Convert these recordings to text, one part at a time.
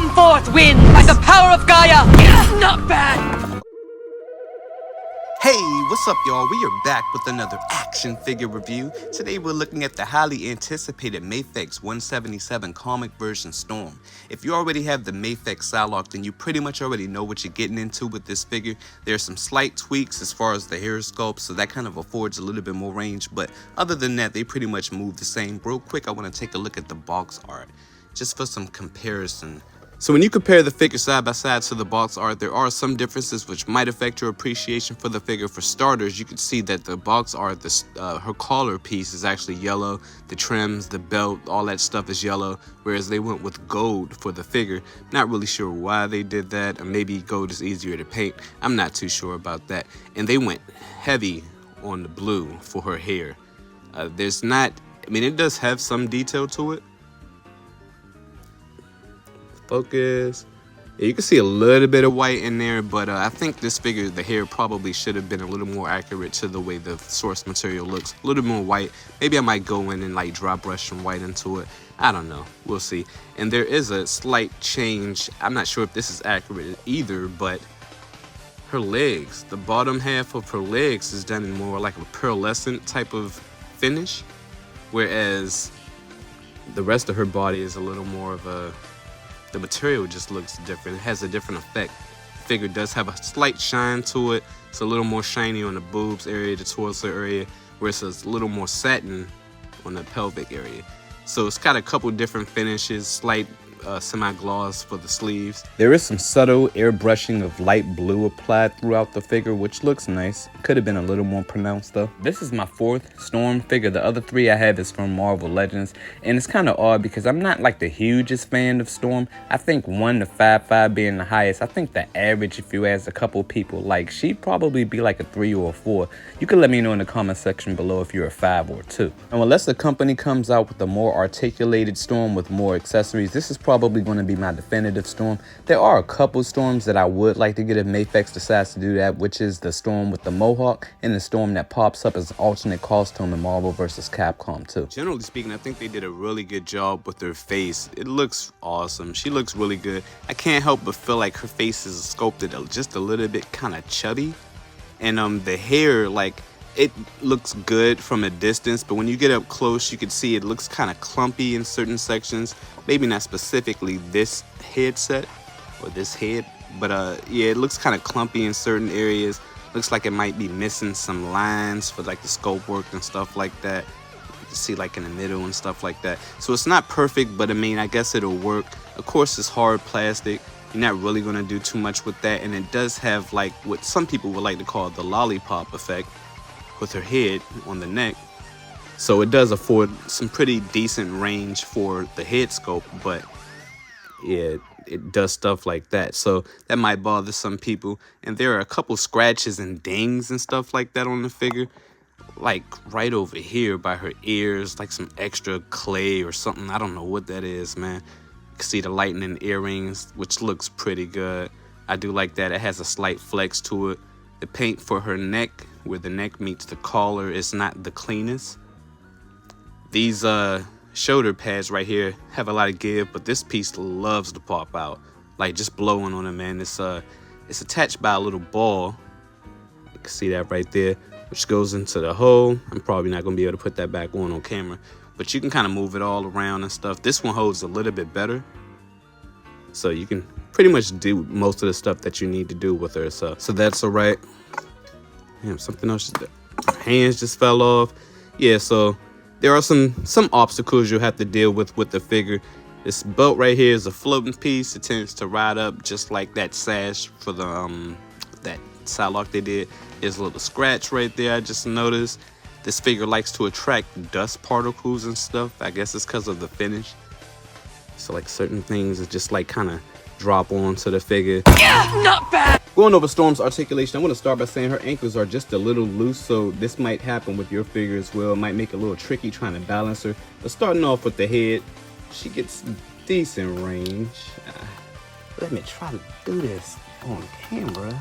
One fourth wins by the power of Gaia. Not bad. Hey, what's up y'all? We are back with another action figure review. Today we're looking at the highly anticipated Mafex 177 comic version Storm. If you already have the Mafex Psylocke, then you pretty much already know what you're getting into with this figure. There's some slight tweaks as far as the hair sculpt, so that kind of affords a little bit more range, but other than that, they pretty much move the same. Real quick, I want to take a look at the box art, just for some comparison. So when you compare the figure side by side to the box art, there are some differences which might affect your appreciation for the figure. For starters, you can see that the box art, her collar piece is actually yellow. The trims, the belt, all that stuff is yellow, whereas they went with gold for the figure. Not really sure why they did that, or maybe gold is easier to paint. I'm not too sure about that. And they went heavy on the blue for her hair. There's not, I mean, it does have some detail to it. Focus. Yeah, you can see a little bit of white in there, but I think this figure, the hair probably should have been a little more accurate to the way the source material looks. A little more white. Maybe I might go in and like dry brush some white into it. I don't know. We'll see. And there is a slight change. I'm not sure if this is accurate either, but her legs, the bottom half of her legs is done in more like a pearlescent type of finish, whereas the rest of her body is a little more of a, the material just looks different. It has a different effect. The figure does have a slight shine to it. It's a little more shiny on the boobs area, the torso area, whereas it's a little more satin on the pelvic area. So it's got a couple different finishes, slight semi-gloss for the sleeves. There is some subtle airbrushing of light blue applied throughout the figure, which looks nice. Could have been a little more pronounced though. This is my fourth Storm figure. The other three I have is from Marvel Legends, and it's kind of odd because I'm not like the hugest fan of Storm. I think 1 to 5.5 being the highest. I think the average, if you ask a couple people, like she'd probably be like a 3 or a 4. You can let me know in the comment section below if you're a 5 or a 2. And unless the company comes out with a more articulated Storm with more accessories, this is probably going to be my definitive Storm. There are a couple Storms that I would like to get if Mafex decides to do that, which is the Storm with the mohawk and the Storm that pops up as an alternate costume in Marvel vs. Capcom 2. Generally speaking, I think they did a really good job with her face. It looks awesome. She looks really good. I can't help but feel like her face is sculpted just a little bit kind of chubby, and the hair, like, it looks good from a distance, but when you get up close, you can see it looks kind of clumpy in certain sections. Maybe not specifically this headset or this head, but yeah, it looks kind of clumpy in certain areas. Looks like it might be missing some lines for like the sculpt work and stuff like that. You can see like in the middle and stuff like that. So it's not perfect, but I mean, I guess it'll work. Of course, it's hard plastic. You're not really going to do too much with that, and it does have like what some people would like to call the lollipop effect with her head on the neck. So it does afford some pretty decent range for the head sculpt, but yeah, it does stuff like that. So that might bother some people. And there are a couple scratches and dings and stuff like that on the figure, like right over here by her ears, like some extra clay or something. I don't know what that is, man. You can see the lightning earrings, which looks pretty good. I do like that. It has a slight flex to it. The paint for her neck, where the neck meets the collar, is not the cleanest. These shoulder pads right here have a lot of give, but this piece loves to pop out, like just blowing on it, man. It's attached by a little ball. You can see that right there, which goes into the hole. I'm probably not gonna be able to put that back on camera, but you can kind of move it all around and stuff. This one holds a little bit better, so you can pretty much do most of the stuff that you need to do with her. So that's all right. Damn, something else. Her hands just fell off. Yeah, so there are some obstacles you'll have to deal with the figure. This belt right here is a floating piece. It tends to ride up just like that sash for the that Psylocke they did. There's a little scratch right there I just noticed. This figure likes to attract dust particles and stuff. I guess it's because of the finish. So like certain things that just like kind of drop onto the figure. Yeah, not bad. Going over Storm's articulation, I want to start by saying her ankles are just a little loose, so this might happen with your figure as well. It might make it a little tricky trying to balance her. But starting off with the head, she gets decent range. Let me try to do this on camera.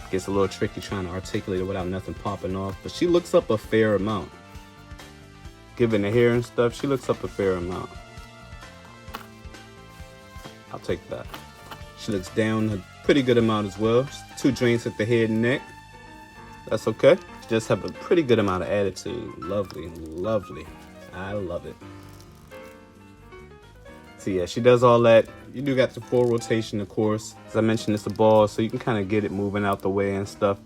Gets a little tricky trying to articulate it without nothing popping off, but she looks up a fair amount. Given the hair and stuff, she looks up a fair amount. I'll take that. She looks down a pretty good amount as well. Just 2 joints at the head and neck. That's okay. She does have a pretty good amount of attitude. Lovely, lovely. I love it. So yeah, she does all that. You do got the full rotation, of course. As I mentioned, it's a ball, so you can kind of get it moving out the way and stuff.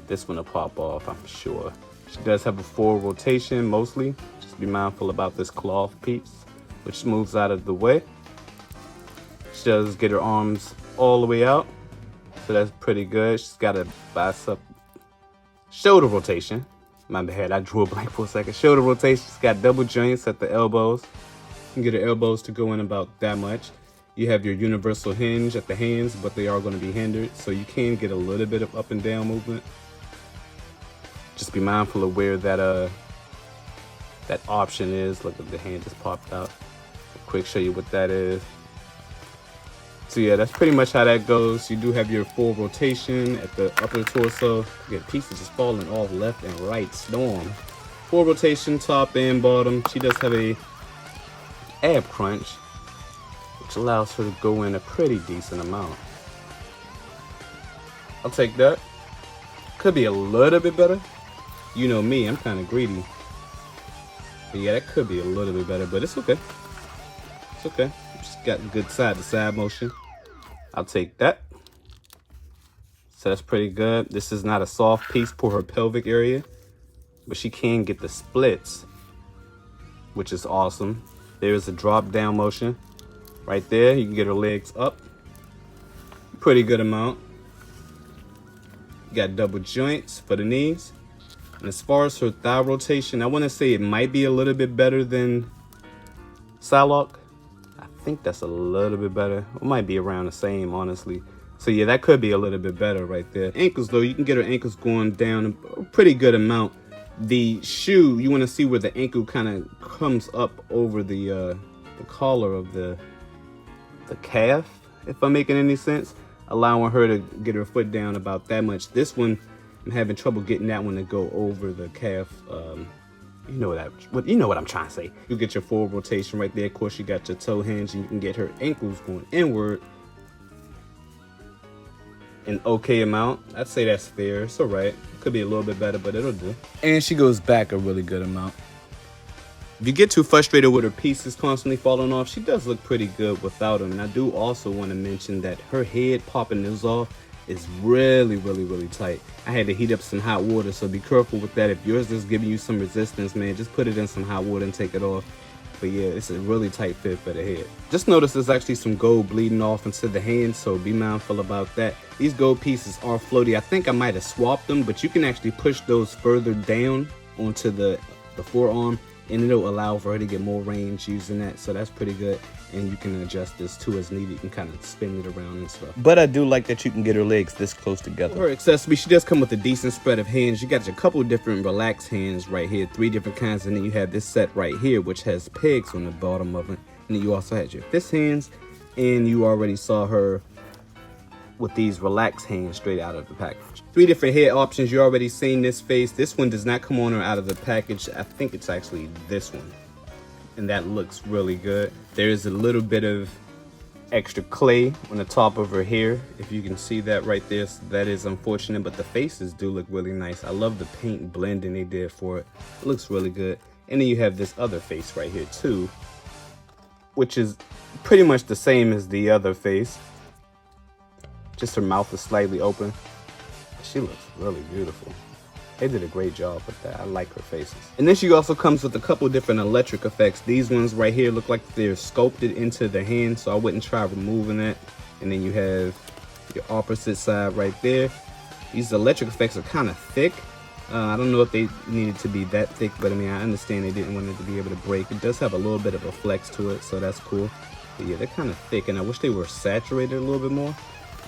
This one will pop off, I'm sure. She does have a full rotation, mostly. Just be mindful about this cloth piece, which moves out of the way. She does get her arms all the way out, so that's pretty good. She's got a bicep shoulder rotation. My bad, I drew a blank for a second. Shoulder rotation. She's got double joints at the elbows. You can get her elbows to go in about that much. You have your universal hinge at the hands, but they are going to be hindered, so you can get a little bit of up and down movement. Just be mindful of where that option is. Look at the hand just popped out. Quick show you what that is. So yeah, that's pretty much how that goes. You do have your full rotation at the upper torso. You get pieces just falling off left and right. Storm. Full rotation, top and bottom. She does have a ab crunch, which allows her to go in a pretty decent amount. I'll take that. Could be a little bit better. You know me, I'm kind of greedy. But yeah, that could be a little bit better, but it's okay. It's okay. Just got good side to side motion. I'll take that. So that's pretty good. This is not a soft piece for her pelvic area, but she can get the splits, which is awesome. There's a drop down motion right there. You can get her legs up. Pretty good amount. You got double joints for the knees. And as far as her thigh rotation, I want to say it might be a little bit better than Psylocke. I think that's a little bit better. It might be around the same, honestly. So yeah, that could be a little bit better right there. Ankles though, you can get her ankles going down a pretty good amount. The shoe, you want to see where the ankle kind of comes up over the collar of the calf, if I'm making any sense, allowing her to get her foot down about that much. This one, I'm having trouble getting that one to go over the calf. You know what I'm trying to say. You get your full rotation right there. Of course, you got your toe hinge, and you can get her ankles going inward. An okay amount. I'd say that's fair. It's all right. Could be a little bit better, but it'll do. And she goes back a really good amount. If you get too frustrated with her pieces constantly falling off, she does look pretty good without them. And I do also want to mention that her head popping this off is really, really, really tight. I had to heat up some hot water, so be careful with that. If yours is giving you some resistance, man, just put it in some hot water and take it off. But yeah, it's a really tight fit for the head. Just notice there's actually some gold bleeding off into the hand, so be mindful about that. These gold pieces are floaty. I think I might have swapped them, but you can actually push those further down onto the forearm, and it'll allow for her to get more range using that, so that's pretty good. And you can adjust this too as needed. You can kind of spin it around and stuff. But I do like that you can get her legs this close together. For her accessory, she does come with a decent spread of hands. You got a couple different relaxed hands right here, 3 different kinds, and then you have this set right here, which has pegs on the bottom of it. And then you also had your fist hands, and you already saw her with these relaxed hands straight out of the package. 3 different head options. You already seen this face. This one does not come on her out of the package. I think it's actually this one, and that looks really good. There's a little bit of extra clay on the top of her hair, if you can see that right there. So that is unfortunate, but the faces do look really nice. I love the paint blending they did for it. It looks really good. And then you have this other face right here too, which is pretty much the same as the other face. Just her mouth is slightly open. She looks really beautiful. They did a great job with that. I like her faces. And then she also comes with a couple different electric effects. These ones right here look like they're sculpted into the hand, so I wouldn't try removing that. And then you have your opposite side right there. These electric effects are kind of thick. I don't know if they needed to be that thick, but I mean, I understand they didn't want it to be able to break. It does have a little bit of a flex to it, so that's cool. But yeah, they're kind of thick, and I wish they were saturated a little bit more.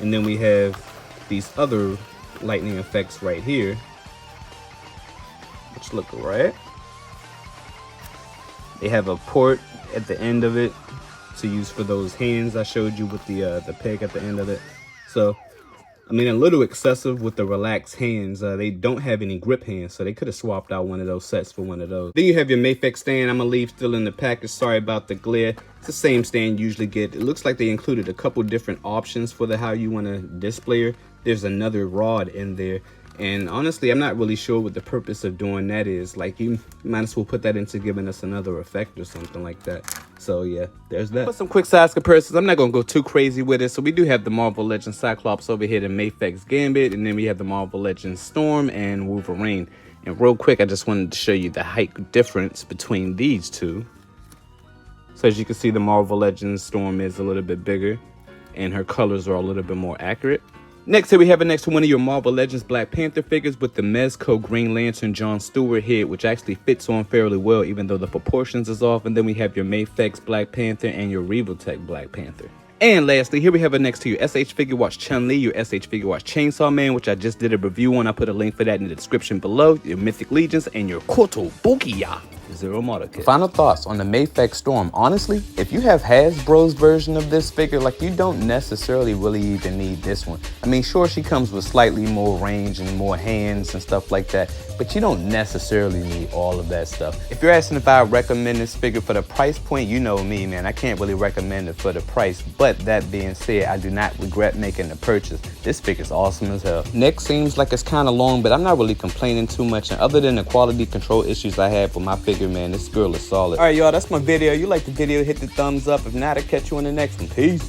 And then we have these other lightning effects right here, which look right. They have a port at the end of it to use for those hands I showed you with the peg at the end of it. So I mean, a little excessive with the relaxed hands. They don't have any grip hands, so they could have swapped out one of those sets for one of those. Then you have your Mafex stand. I'm gonna leave still in the package. Sorry about the glare. It's the same stand you usually get. It looks like they included a couple different options for how you want to display her. There's another rod in there. And honestly, I'm not really sure what the purpose of doing that is. Like, you might as well put that into giving us another effect or something like that. So yeah, there's that. Put some quick size comparisons. I'm not gonna go too crazy with it. So we do have the Marvel Legends Cyclops over here, the Mafex Gambit, and then we have the Marvel Legends Storm and Wolverine. And real quick, I just wanted to show you the height difference between these two. So as you can see, the Marvel Legends Storm is a little bit bigger, and her colors are a little bit more accurate. Next here we have it next to one of your Marvel Legends Black Panther figures with the Mezco Green Lantern John Stewart head, which actually fits on fairly well even though the proportions is off. And then we have your Mafex Black Panther and your Revoltech Black Panther. And lastly, here we have it next to your SH Figuarts Chun-Li, your SH Figuarts Chainsaw Man, which I just did a review on. I put a link for that in the description below. Your Mythic Legions and your Koto Bukiya Zero Model Kit. Final thoughts on the Mafex Storm. Honestly, if you have Hasbro's version of this figure, like, you don't necessarily really even need this one. I mean, sure, she comes with slightly more range and more hands and stuff like that, but you don't necessarily need all of that stuff. If you're asking if I recommend this figure for the price point, you know me, man. I can't really recommend it for the price, but that being said, I do not regret making the purchase. This figure's awesome as hell. Neck seems like it's kind of long, but I'm not really complaining too much. And other than the quality control issues I have with my figure, man, this girl is solid. All right, y'all, that's my video. You like the video, hit the thumbs up. If not, I'll catch you in the next one. Peace.